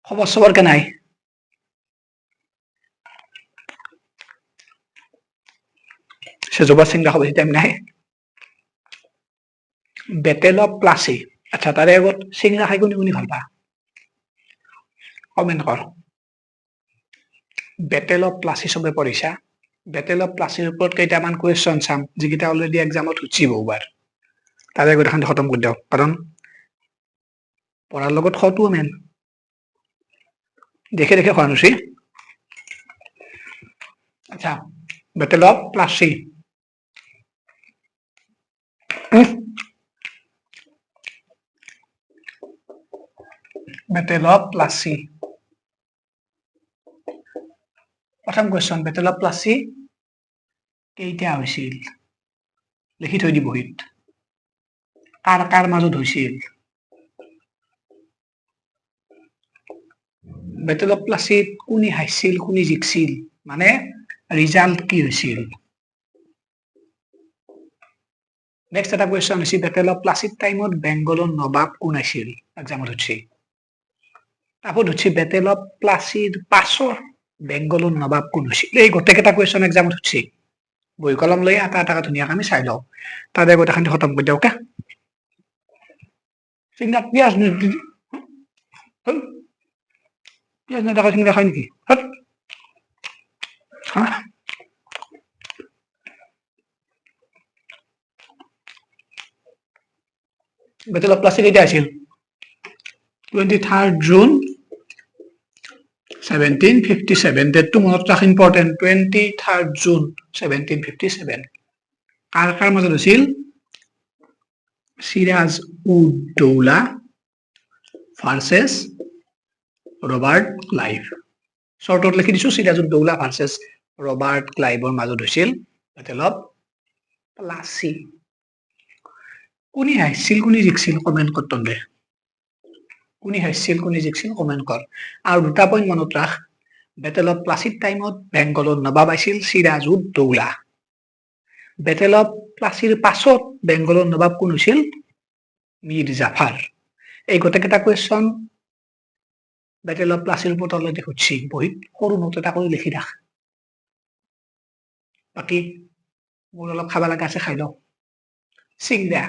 খবৰ চবৰ কেনাই সেজোবা চিংৰা খাব টাইম নাই বেটেল অফ প্লাচি আচ্ছা তাৰে আগত চিংৰা খাই কোনি কোনি ভাল পা কমেন্ট কৰ বেটেল অফ প্লাচি চবে পঢ়িছা বেটেল অফ প্লাচিৰ ওপৰত কেইটামান কুৱেশ্যন চাম যিকেইটা অলৰেডি এক্সামত উঠছি বহুবাৰ তাৰে আগত এখন খতম কৰি দিওঁ কাৰণ পঢ়াৰ লগত খটোও মেন দেখে দেখে খোৱা নুচি আচ্ছা battle of Plassey battle of Plassey প্ৰথম কুৱেশ্যন বেটেল অফ প্লাচি কেইটা হৈছিল লিখি থৈ দি বহিত কাৰ কাৰ মাজত হৈছিল বেটেল অফ প্লাচিত কোনি হাইছিল কোনি জিকছিল মানে ৰিজাল্ট কি হৈছিল নেক্সট এটা কুৱেশ্যন হৈছে বেটেল অফ প্লাচিত টাইমত বেংগলৰ নবাব কোন আছিল এক্সামত উঠছি তাৰপৰ হচ্ছে বেটেল অফ প্লাচিৰ পাছৰ বেংগলৰ নবাব কোন হৈছিল এই গোটেইকেইটা কুৱেশ্যন এক্সামত উঠছি বহি কলম লৈ এটা এটা ধুনীয়াকৈ আমি চাই লওঁ তাৰে গোটেইখিনি খতম কৰি দিওঁ ওকে চিংৰা পিঁয়াজ পিঁয়াজ নেদাকৈ চিংৰা খাই নেকি বেটেল অফ প্লাচি কেতিয়া আছিল 23rd June 1757 ডেটটো মনত ৰাখ ইম্পৰ্টেন্ট 23rd June 1757 কাৰ কাৰ মাজত হৈছিল সিৰাজ উদ দৌলা ভাৰ্সেস ৰবাৰ্ট ক্লাইভ শৰ্টত লিখি দিছো সিৰাজ উদ দৌলা ভাৰ্সেস ৰবাৰ্ট ক্লাইভৰ মাজত হৈছিল বেটেল অফ প্লাচি কোনি হাইছিল কোনি জিকছিল কমেন্ট কৰ তন্দে কোনি হাইছিল কোনি জিকছিল কমেন্ট কৰ আৰু দুটা পইণ্ট মনত ৰাখ বেটেল অফ প্লাচিৰ টাইমত বেংগলৰ নবাব আছিল সিৰাজ উদ দৌলা বেটেল অফ প্লাচিৰ পাছত বেংগলৰ নবাব কোন হৈছিল মীৰ জাফাৰ এই গোটেইকেইটা কুৱেশ্যন বেটেল অফ প্লাচিৰ ওপৰত অলৰেডি সুধছি বহিত সৰু নোট এটা কৰি লিখি ৰাখ বাকী মোৰ অলপ খাব লগা আছে খাই লওঁ চিংৰা